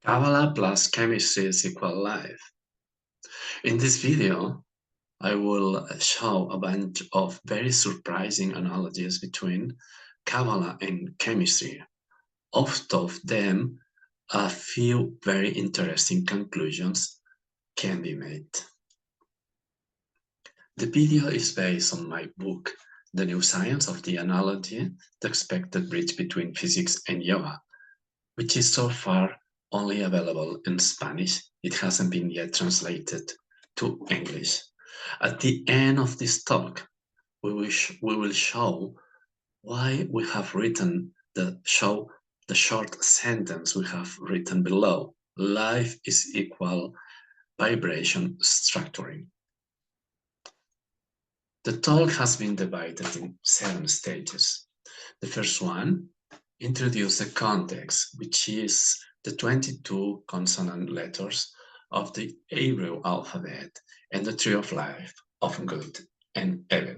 Kabbalah plus chemistry is equal life. In this video, I will show a bunch of very surprising analogies between Kabbalah and chemistry. Out of them, a few very interesting conclusions can be made. The video is based on my book, The New Science of the Analogy, The Expected Bridge Between Physics and Yoga, which is so far only available in Spanish. It hasn't been yet translated to English. At the end of this talk, we will show why we have written the short sentence we have written below. Life is equal vibration structuring. The talk has been divided in 7 stages. The first one introduce the context, which is the 22 consonant letters of the Hebrew alphabet and the tree of life of good and evil.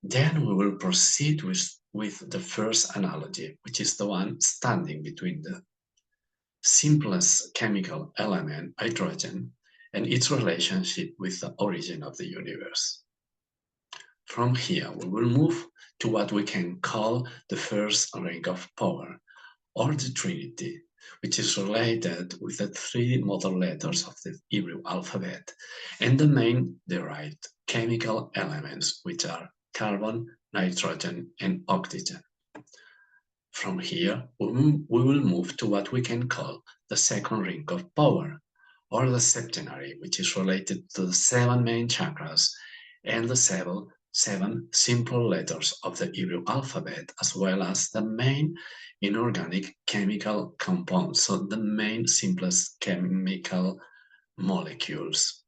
Then we will proceed with the first analogy, which is the one standing between the simplest chemical element, hydrogen, and its relationship with the origin of the universe. From here, we will move to what we can call the first ring of power, or the Trinity, which is related with the 3 mother letters of the Hebrew alphabet and the main derived chemical elements, which are carbon, nitrogen, and oxygen. From here, we will move to what we can call the second ring of power, or the septenary, which is related to the 7 main chakras and the 7 simple letters of the Hebrew alphabet, as well as the main inorganic chemical compounds, so the main simplest chemical molecules.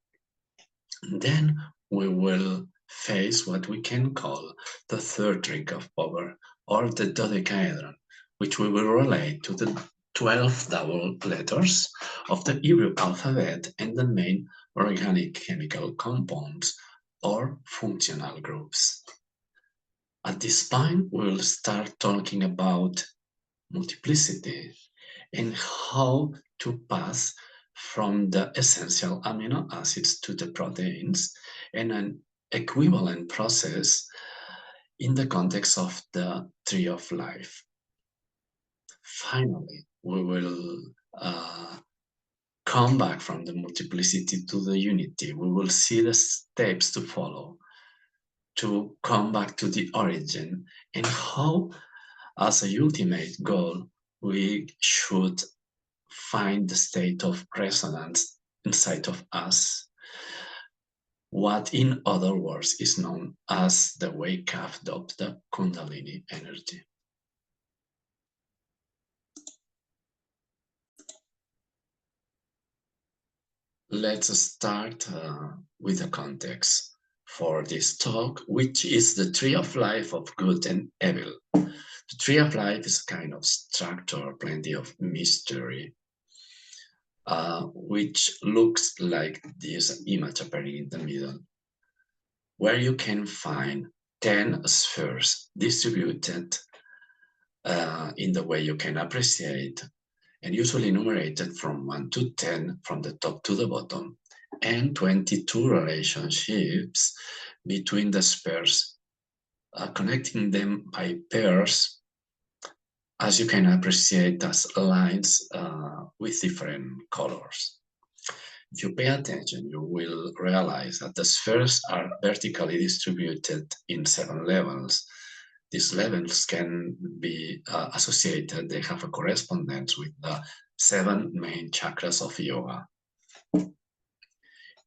Then we will face what we can call the third ring of power, or the dodecahedron, which we will relate to the 12 double letters of the Hebrew alphabet and the main organic chemical compounds or functional groups. At this point, we will start talking about multiplicity and how to pass from the essential amino acids to the proteins, and an equivalent process in the context of the tree of life. Finally, we will come back from the multiplicity to the unity. We will see the steps to follow to come back to the origin, and how, as a ultimate goal, we should find the state of resonance inside of us, what in other words is known as the wake up of the Kundalini energy. Let's start with the context for this talk, which is the tree of life of good and evil. The tree of life is a kind of structure, plenty of mystery, which looks like this image appearing in the middle, where you can find 10 spheres distributed in the way you can appreciate, and usually numerated from 1 to 10 from the top to the bottom, and 22 relationships between the spheres, connecting them by pairs, as you can appreciate as lines with different colors. If you pay attention, you will realize that the spheres are vertically distributed in 7 levels. These levels can be associated, they have a correspondence with the 7 main chakras of yoga.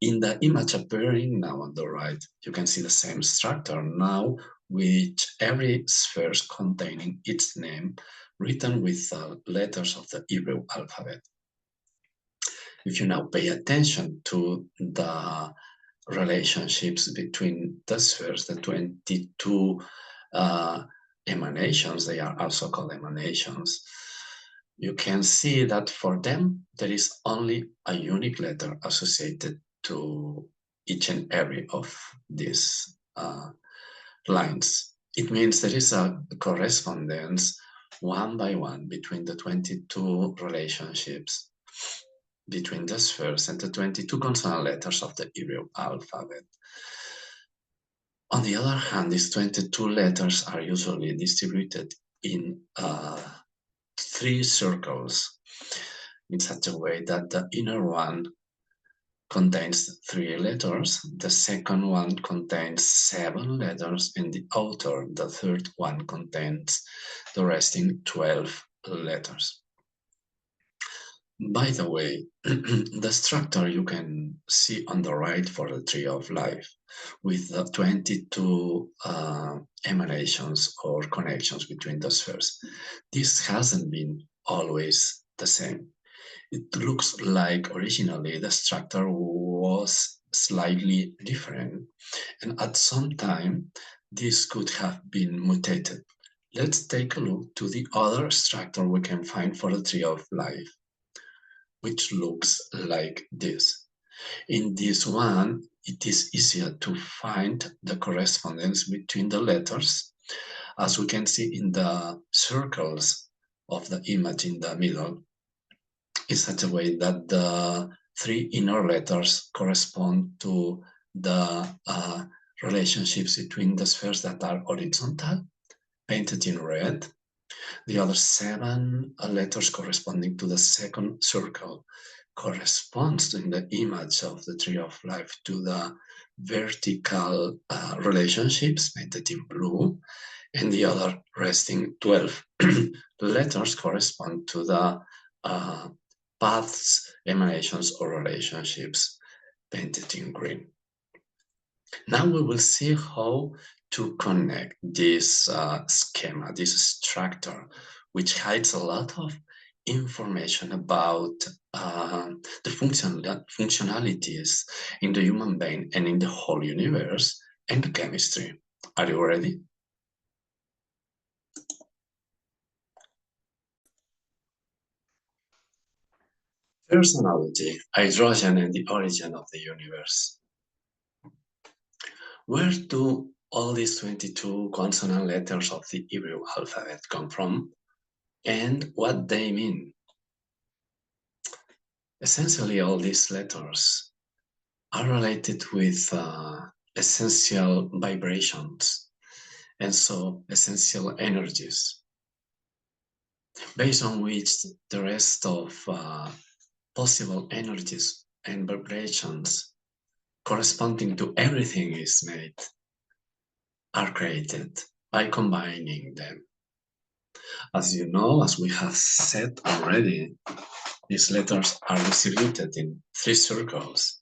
In the image appearing now on the right, you can see the same structure now, with every sphere containing its name written with the letters of the Hebrew alphabet. If you now pay attention to the relationships between the spheres, the 22 emanations, they are also called emanations, you can see that for them, there is only a unique letter associated to each and every of these lines. It means there is a correspondence one by one between the 22 relationships between the spheres and the 22 consonant letters of the Hebrew alphabet. On the other hand, these 22 letters are usually distributed in 3 circles in such a way that the inner one contains 3 letters, the second one contains 7 letters, and the outer, the third one, contains the resting 12 letters. By the way, the structure you can see on the right for the tree of life with the 22 emanations or connections between the spheres. This hasn't been always the same. It looks like originally the structure was slightly different, and at some time this could have been mutated. Let's take a look to the other structure we can find for the tree of life, which looks like this. In this one, it is easier to find the correspondence between the letters, as we can see in the circles of the image in the middle, in such a way that the 3 inner letters correspond to the relationships between the spheres that are horizontal, painted in red. The other 7 letters corresponding to the second circle corresponds in the image of the tree of life to the vertical relationships painted in blue, and the other resting 12 letters correspond to the paths, emanations, or relationships painted in green. Now we will see how to connect this schema, this structure, which hides a lot of information about the functionalities in the human being and in the whole universe and the chemistry. Are you ready? First analogy, hydrogen and the origin of the universe. Where do all these 22 consonant letters of the Hebrew alphabet come from, and what they mean? Essentially, all these letters are related with essential vibrations, and so essential energies, based on which the rest of possible energies and vibrations corresponding to everything is made, are created by combining them. As you know, as we have said already, these letters are distributed in 3 circles.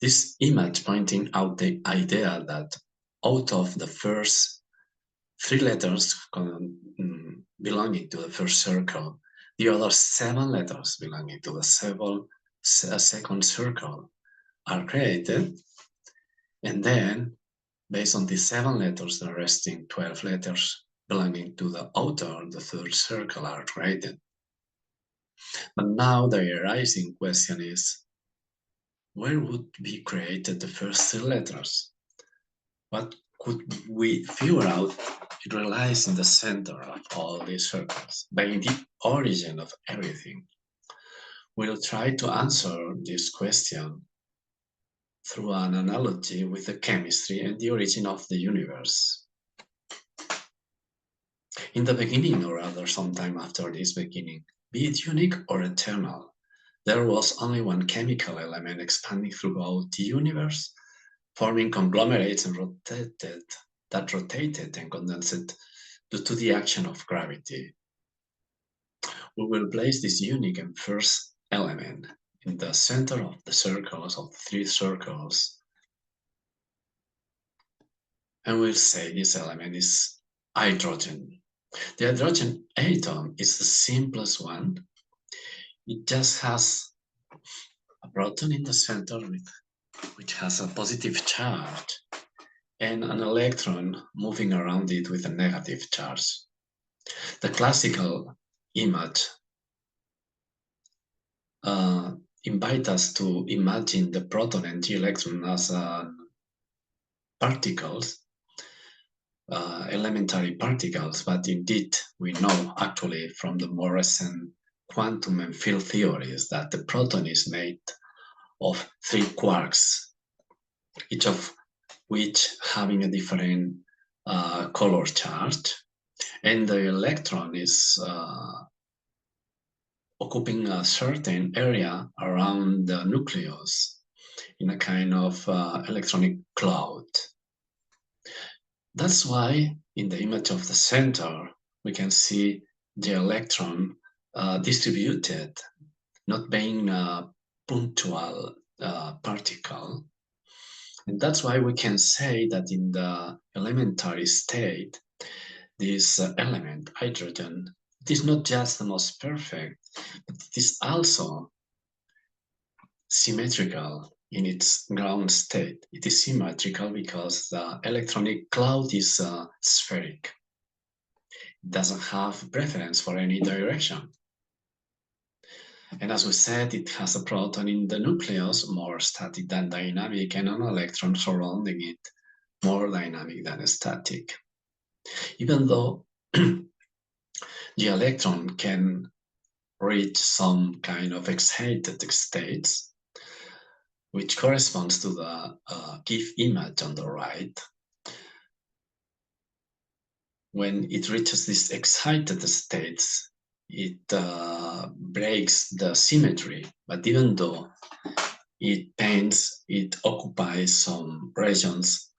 This image pointing out the idea that out of the first 3 letters belonging to the first circle, the other 7 letters belonging to the second circle are created, and then based on the 7 letters, the resting 12 letters belonging to the outer, the third circle, are created. But now the arising question is, where would be created the first 3 letters? What could we figure out? It relies in the center of all these circles, by the origin of everything. We'll try to answer this question through an analogy with the chemistry and the origin of the universe. In the beginning, or rather sometime after this beginning, be it unique or eternal, there was only one chemical element expanding throughout the universe, forming conglomerates and rotated and condensed due to the action of gravity. We will place this unique and first element in the center of the circles, of the 3 circles, and we'll say this element is hydrogen. The hydrogen atom is the simplest one. It just has a proton in the center which has a positive charge, and an electron moving around it with a negative charge. The classical image invites us to imagine the proton and the electron as particles, elementary particles, but indeed we know actually from the more recent quantum and field theories that the proton is made of 3 quarks, each of which having a different color charge, and the electron is occupying a certain area around the nucleus in a kind of electronic cloud. That's why in the image of the center, we can see the electron distributed, not being a punctual particle. And that's why we can say that in the elementary state, this element, hydrogen, it is not just the most perfect, but it is also symmetrical in its ground state. It is symmetrical because the electronic cloud is spheric. It doesn't have preference for any direction. And as we said, it has a proton in the nucleus, more static than dynamic, and an electron surrounding it, more dynamic than static. Even though the electron can reach some kind of excited states, which corresponds to the GIF image on the right. When it reaches these excited states, it breaks the symmetry, but even though it occupies some regions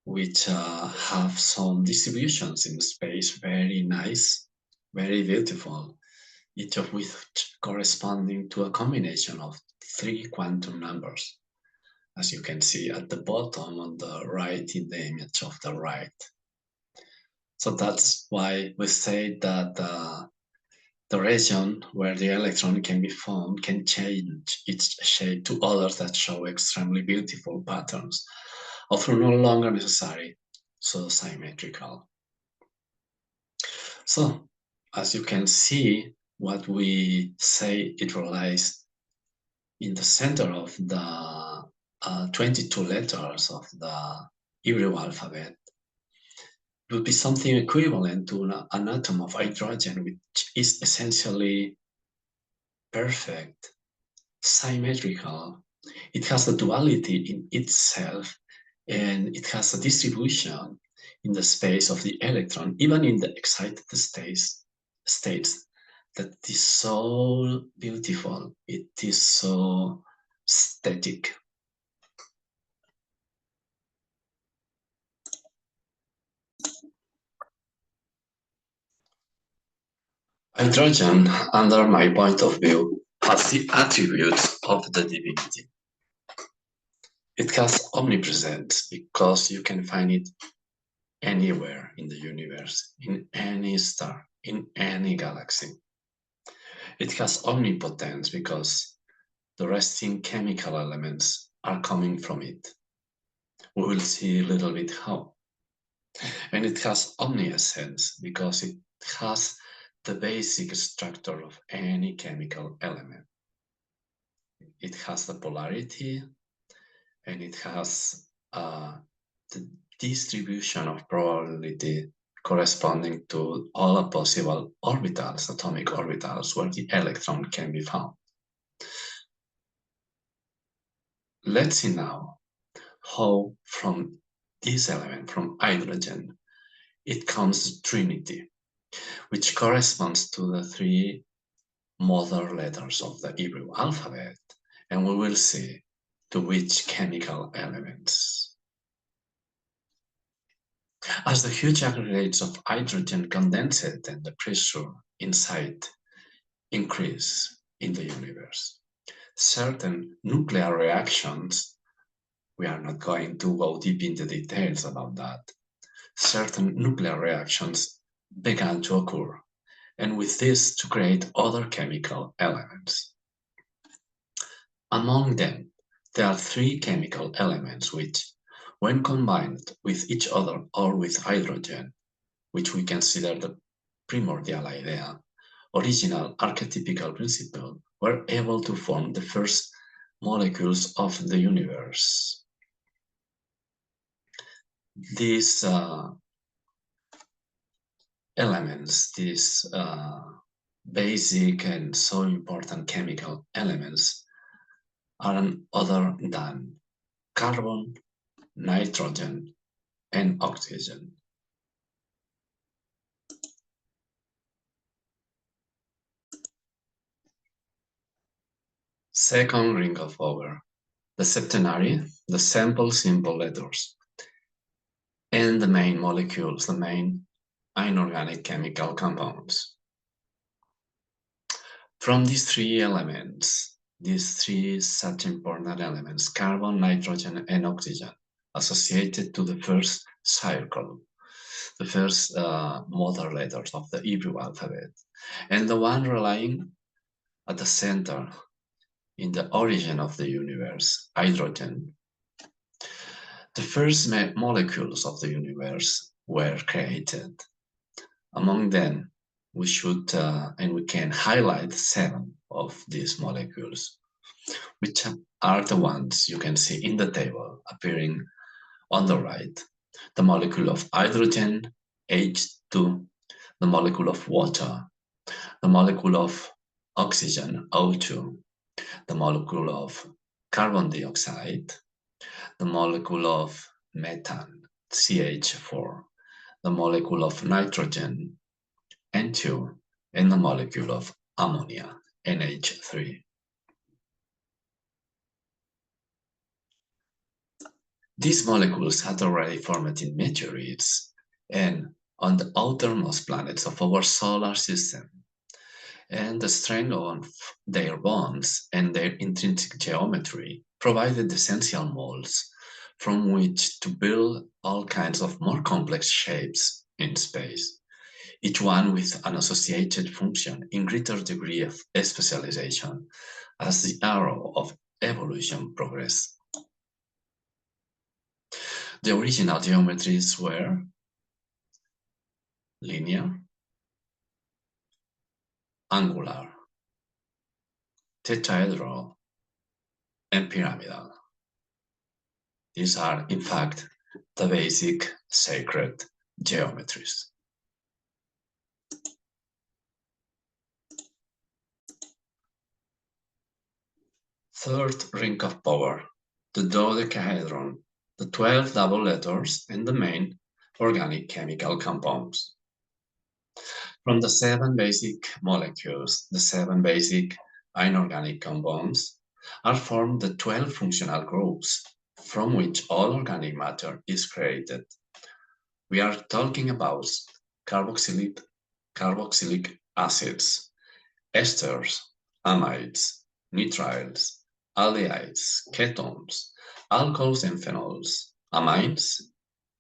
which have some distributions in space, very nice, very beautiful, each of which corresponding to a combination of 3 quantum numbers, as you can see at the bottom on the right in the image of the right. So that's why we say that the region where the electron can be found can change its shape to others that show extremely beautiful patterns, often no longer necessary, so symmetrical. So, as you can see, what we say it relies in the center of the 22 letters of the Hebrew alphabet would be something equivalent to an atom of hydrogen, which is essentially perfect, symmetrical. It has a duality in itself, and it has a distribution in the space of the electron, even in the excited states that is so beautiful. It is so static. Hydrogen, under my point of view, has the attributes of the divinity. It has omnipresence because you can find it anywhere in the universe, in any star, in any galaxy. It has omnipotence because the resting chemical elements are coming from it. We will see a little bit how. And it has omniscience because it has the basic structure of any chemical element. It has the polarity, and it has the distribution of probability corresponding to all the possible orbitals, atomic orbitals, where the electron can be found. Let's see now how from this element, from hydrogen, it comes Trinity, which corresponds to the 3 mother letters of the Hebrew alphabet, and we will see to which chemical elements. As the huge aggregates of hydrogen condensate and the pressure inside increase in the universe, certain nuclear reactions, we are not going to go deep into details about that, certain nuclear reactions began to occur, and with this to create other chemical elements. Among them, there are 3 chemical elements which, when combined with each other or with hydrogen, which we consider the primordial idea, original archetypical principle, were able to form the first molecules of the universe. These elements, these basic and so important chemical elements, are none other than carbon, nitrogen, and oxygen. Second ring of power, the septenary, the simple letters, and the main molecules, the main inorganic chemical compounds. From these three elements, these three such important elements, carbon, nitrogen, and oxygen, associated to the first circle, the first mother letters of the Hebrew alphabet, and the one relying at the center in the origin of the universe, hydrogen. The first molecules of the universe were created. Among them, we should and we can highlight 7 of these molecules, which are the ones you can see in the table appearing on the right. The molecule of hydrogen, H2, the molecule of water, the molecule of oxygen, O2, the molecule of carbon dioxide, the molecule of methane, CH4, the molecule of nitrogen, N2, and the molecule of ammonia, NH3. These molecules had already formed in meteorites and on the outermost planets of our solar system, and the strength of their bonds and their intrinsic geometry provided essential molds from which to build all kinds of more complex shapes in space, each one with an associated function in greater degree of specialization as the arrow of evolution progressed. The original geometries were linear, angular, tetrahedral, and pyramidal. These are, in fact, the basic sacred geometries. Third ring of power, the dodecahedron, the 12 double letters, and the main organic chemical compounds. From the 7 basic molecules, the 7 basic inorganic compounds, are formed the 12 functional groups from which all organic matter is created. We are talking about carboxylic acids, esters, amides, nitriles, aldehydes, ketones, alcohols and phenols, amines,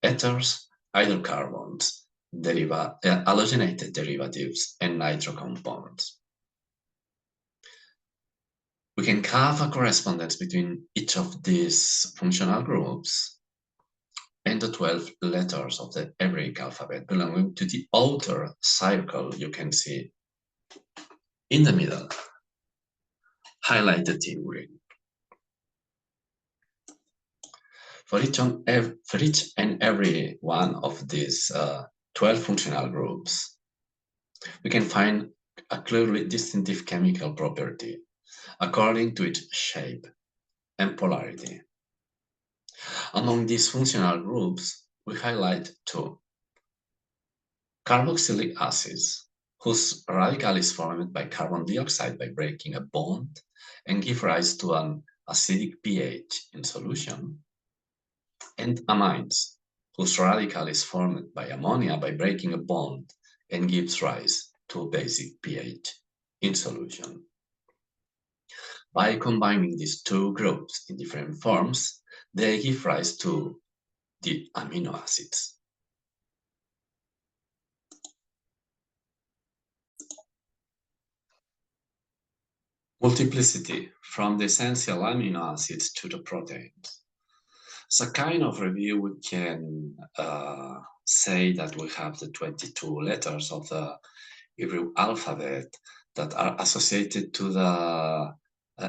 ethers, hydrocarbons, halogenated derivatives, and nitro compounds. We can have a correspondence between each of these functional groups and the 12 letters of the Hebraic alphabet belonging to the outer circle you can see in the middle, highlighted in green. For each and every one of these 12 functional groups, we can find a clearly distinctive chemical property according to its shape and polarity. Among these functional groups, we highlight 2. Carboxylic acids, whose radical is formed by carbon dioxide by breaking a bond and give rise to an acidic pH in solution, and amines, whose radical is formed by ammonia by breaking a bond and gives rise to a basic pH in solution. By combining these 2 groups in different forms, they give rise to the amino acids. Multiplicity, from the essential amino acids to the proteins. As a kind of review, we can say that we have the 22 letters of the Hebrew alphabet that are associated to the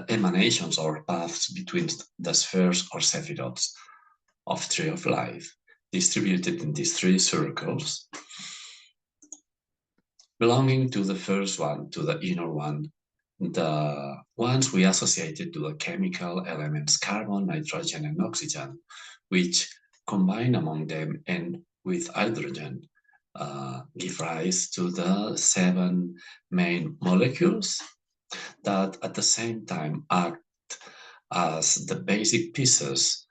emanations or paths between the spheres or sephiroths of Tree of Life, distributed in these 3 circles. belonging to the first one, to the inner one, the ones we associated to the chemical elements carbon, nitrogen, and oxygen, which combine among them and with hydrogen give rise to the 7 main molecules that at the same time act as the basic pieces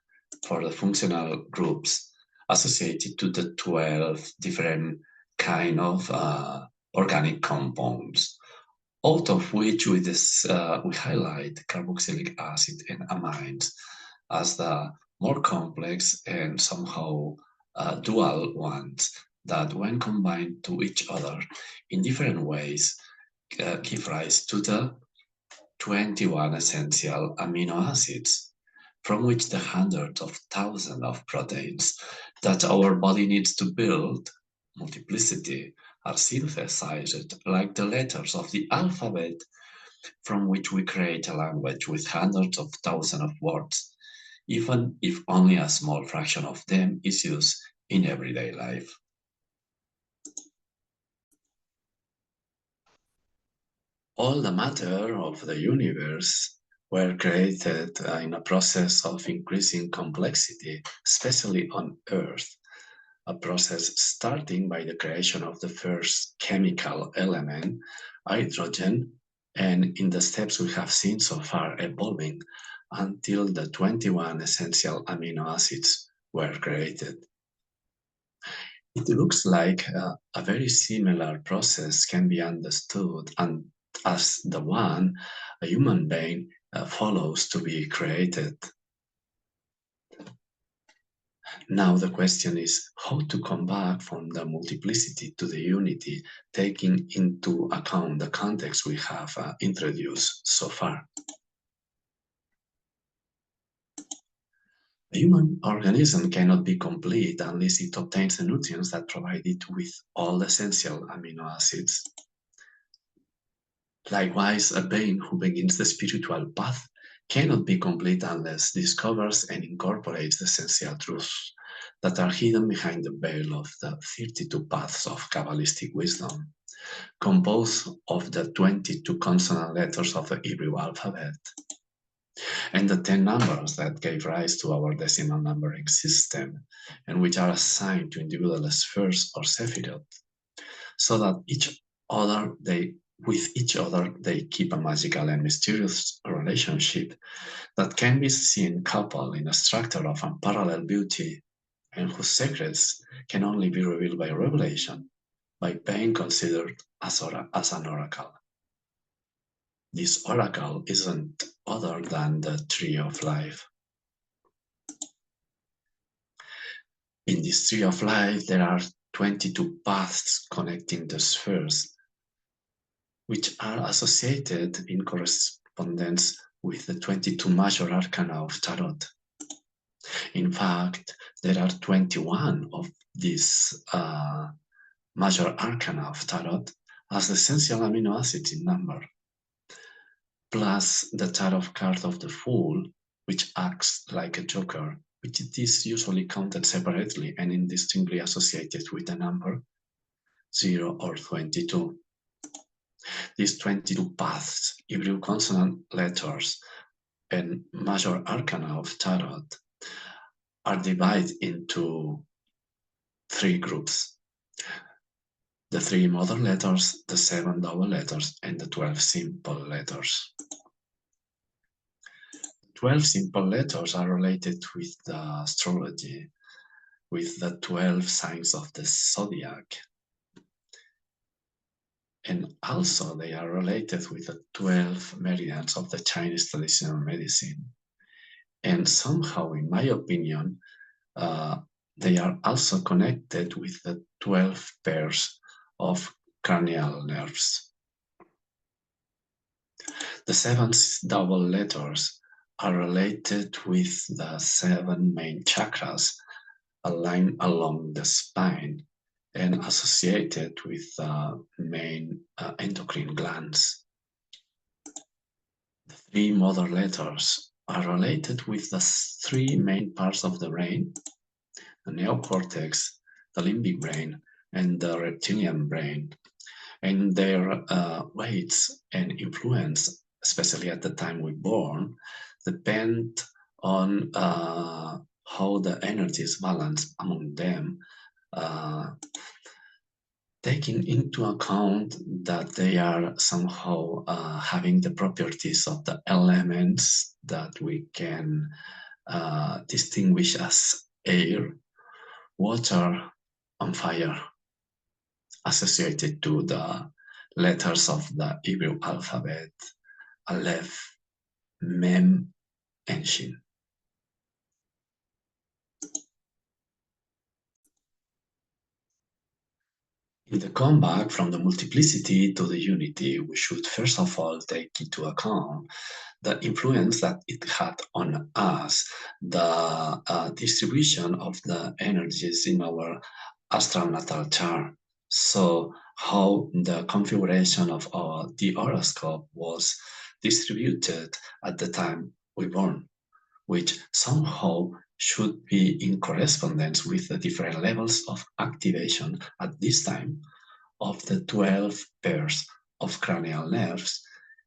for the functional groups associated to the 12 different kind of organic compounds, out of which we highlight carboxylic acid and amines as the more complex and somehow dual ones that, when combined to each other in different ways, give rise to the 21 essential amino acids, from which the hundreds of thousands of proteins that our body needs to build multiplicity are synthesized like the letters of the alphabet, from which we create a language with hundreds of thousands of words, even if only a small fraction of them is used in everyday life. All the matter of the universe were created in a process of increasing complexity, especially on Earth, a process starting by the creation of the first chemical element, hydrogen, and in the steps we have seen so far evolving until the 21 essential amino acids were created. It looks like a very similar process can be understood and as the one a human being follows to be created. Now the question is how to come back from the multiplicity to the unity, taking into account the context we have introduced so far. A human organism cannot be complete unless it obtains the nutrients that provide it with all the essential amino acids. Likewise, a being who begins the spiritual path cannot be complete unless discovers and incorporates the essential truths that are hidden behind the veil of the 32 paths of Kabbalistic wisdom, composed of the 22 consonant letters of the Hebrew alphabet, and the 10 numbers that gave rise to our decimal numbering system, and which are assigned to individual spheres or sephirot, so that with each other they keep a magical and mysterious relationship that can be seen coupled in a structure of unparalleled beauty, and whose secrets can only be revealed by revelation, by being considered as an oracle. This oracle isn't other than the tree of life. In this tree of life, there are 22 paths connecting the spheres, which are associated in correspondence with the 22 major arcana of Tarot. In fact, there are 21 of these major arcana of Tarot as essential amino acids in number, plus the Tarot card of the Fool, which acts like a joker, which it is usually counted separately and indistinctly associated with the number 0 or 22. These 22 paths, Hebrew consonant letters, and major arcana of Tarot are divided into 3 groups: the 3 mother letters, the 7 double letters, and the 12 simple letters. 12 simple letters are related with the astrology, with the 12 signs of the zodiac. And also they are related with the 12 meridians of the Chinese traditional medicine. And somehow, in my opinion, they are also connected with the 12 pairs of cranial nerves. The 7 double letters are related with the 7 main chakras aligned along the spine and associated with the main endocrine glands. The 3 mother letters are related with the 3 main parts of the brain: the neocortex, the limbic brain, and the reptilian brain. and their weights and influence, especially at the time we're born, depend on how the energy is balanced among them, taking into account that they are somehow having the properties of the elements that we can distinguish as air, water, and fire, associated to the letters of the Hebrew alphabet, Aleph, Mem, and Shin. In the comeback from the multiplicity to the unity, we should first of all take into account the influence that it had on us, the distribution of the energies in our astral natal chart. So how the configuration of the horoscope was distributed at the time we born, which somehow should be in correspondence with the different levels of activation at this time of the 12 pairs of cranial nerves.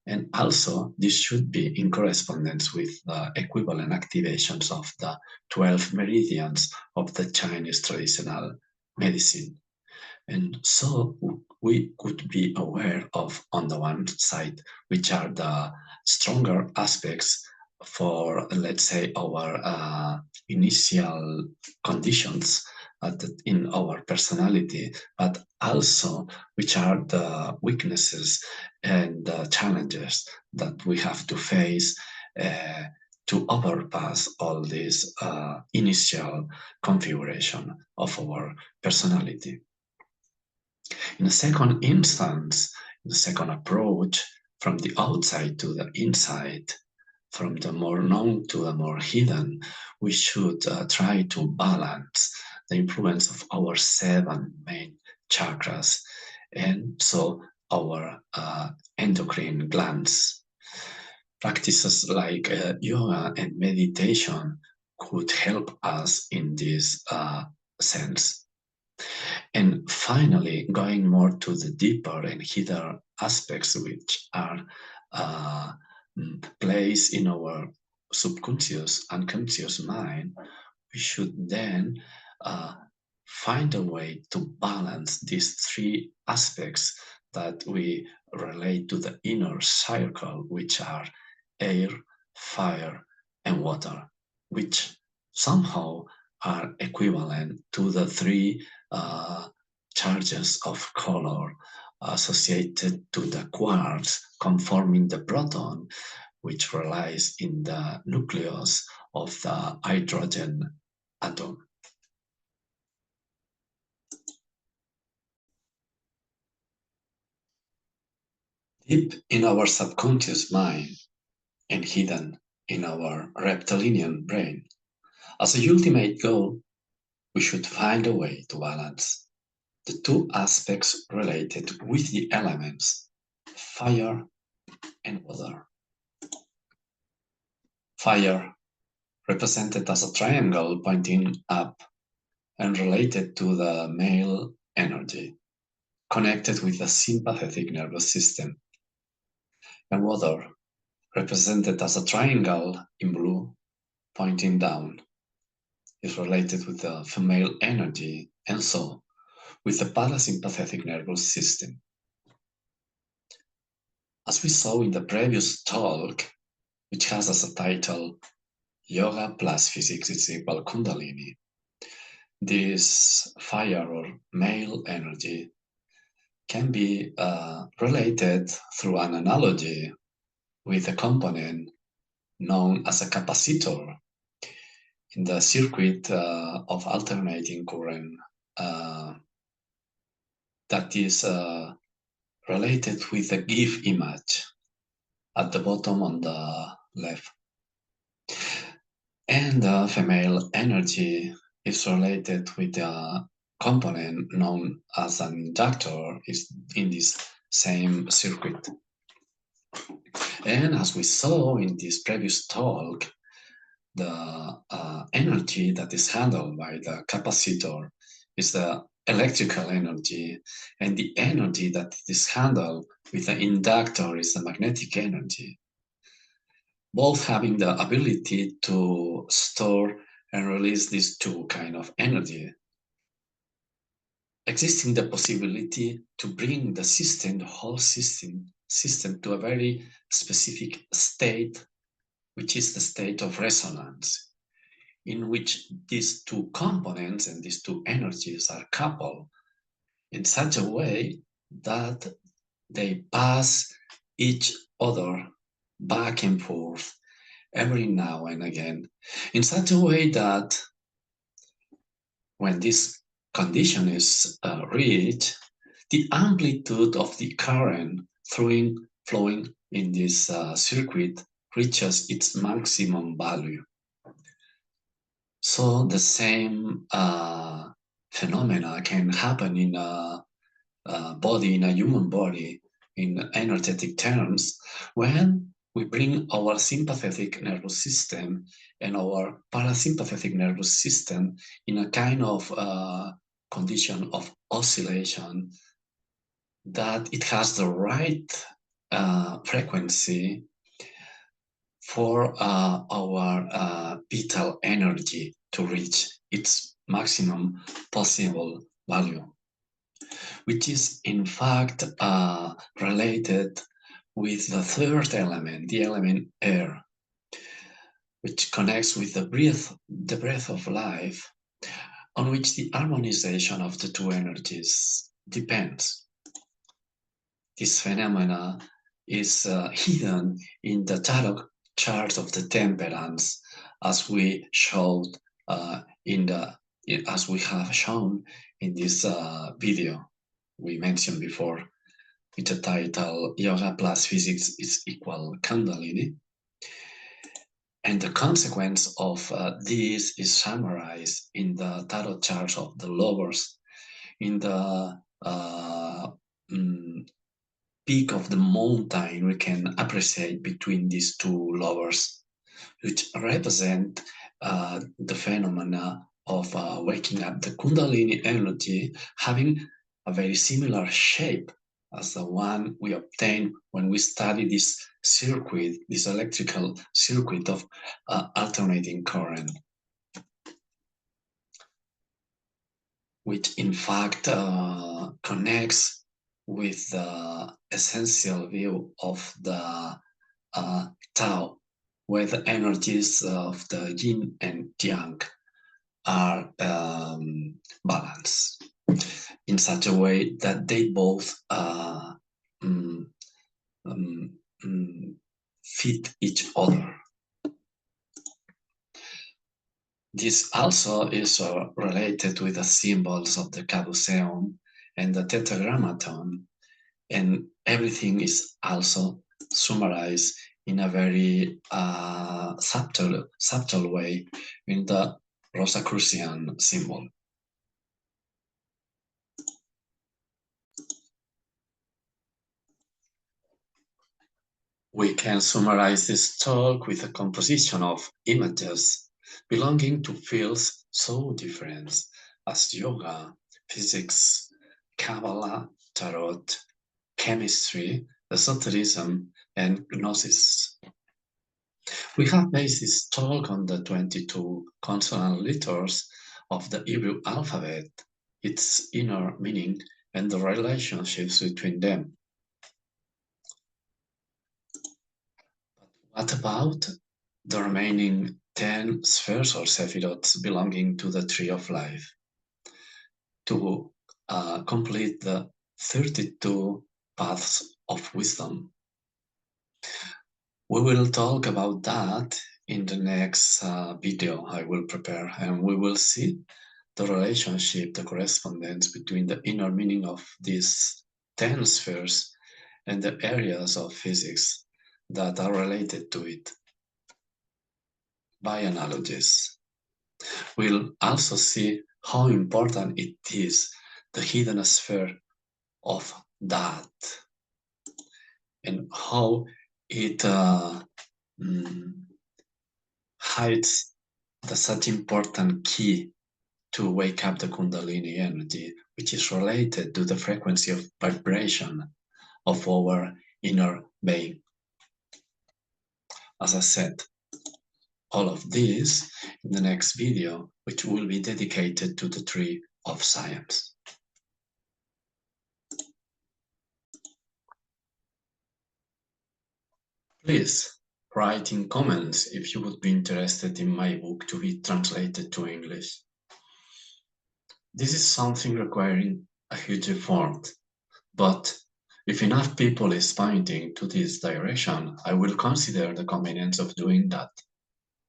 And also, this should be in correspondence with the equivalent activations of the 12 meridians of the Chinese traditional medicine. And so we could be aware of, on the one side, which are the stronger aspects for, let's say, our initial conditions in our personality, but also which are the weaknesses and the challenges that we have to face to overpass all this initial configuration of our personality. In the second instance, in the second approach, from the outside to the inside, from the more known to the more hidden, we should try to balance the influence of our 7 main chakras, and so our endocrine glands. Practices like yoga and meditation could help us in this sense. And finally, going more to the deeper and hidden aspects, which are placed in our subconscious, unconscious mind, we should then find a way to balance these 3 aspects that we relate to the inner circle, which are air, fire, and water, which somehow are equivalent to the 3 charges of color associated to the quarks conforming the proton, which relies in the nucleus of the hydrogen atom. Deep in our subconscious mind and hidden in our reptilian brain, as a ultimate goal, we should find a way to balance the 2 aspects related with the elements, fire and water. Fire, represented as a triangle pointing up and related to the male energy, connected with the sympathetic nervous system. And water, represented as a triangle in blue, pointing down, is related with the female energy, and so with the parasympathetic nervous system. As we saw in the previous talk, which has as a title, Yoga plus Physics is equal Kundalini, this fire or male energy can be related through an analogy with a component known as a capacitor in the circuit of alternating current that is related with a GIF image at the bottom on the left. And the female energy is related with a component known as an inductor is in this same circuit. And as we saw in this previous talk, the energy that is handled by the capacitor is the electrical energy, and the energy that is handled with the inductor is the magnetic energy, both having the ability to store and release these two kind of energy, existing the possibility to bring the system, the whole system to a very specific state, which is the state of resonance, in which these two components and these two energies are coupled in such a way that they pass each other back and forth every now and again, in such a way that when this condition is reached, the amplitude of the current flowing in this circuit reaches its maximum value. So the same phenomena can happen in a body, in a human body, in energetic terms, when we bring our sympathetic nervous system and our parasympathetic nervous system in a kind of condition of oscillation, that it has the right frequency for our vital energy to reach its maximum possible value, which is in fact related with the third element, the element air, which connects with the breath of life, on which the harmonization of the two energies depends. This phenomena is hidden in the tarot chart of the temperance, as we showed as we have shown in this video we mentioned before, with the title Yoga plus Physics is equal Kundalini. And the consequence of this is summarized in the tarot chart of the lovers, in the peak of the mountain we can appreciate between these two lovers, which represent the phenomena of waking up, the Kundalini energy having a very similar shape as the one we obtain when we study this circuit, this electrical circuit of alternating current, which in fact connects with the essential view of the Tao, where the energies of the yin and yang are balanced in such a way that they both fit each other. This also is related with the symbols of the caduceum and the tetragrammaton, and everything is also summarized in a very subtle way in the Rosicrucian symbol. We can summarize this talk with a composition of images belonging to fields so different as yoga, physics, Kabbalah, tarot, chemistry, esotericism, and gnosis. We have based this talk on the 22 consonant letters of the Hebrew alphabet, its inner meaning, and the relationships between them. But what about the remaining 10 spheres or sephirots belonging to the tree of life? To complete the 32 paths of wisdom. We will talk about that in the next video I will prepare, and we will see the relationship, the correspondence between the inner meaning of these 10 spheres and the areas of physics that are related to it by analogies. We'll also see how important it is, the hidden sphere of that, and how it hides the such important key to wake up the Kundalini energy, which is related to the frequency of vibration of our inner being. As I said, all of this in the next video, which will be dedicated to the tree of science. Please write in comments if you would be interested in my book to be translated to English. This is something requiring a huge effort, but if enough people is pointing to this direction, I will consider the convenience of doing that,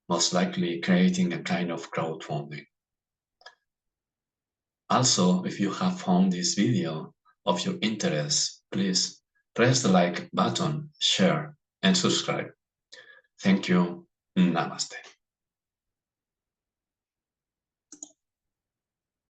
most likely creating a kind of crowdfunding. Also, if you have found this video of your interest, please press the like button, share, and subscribe. Thank you. Namaste.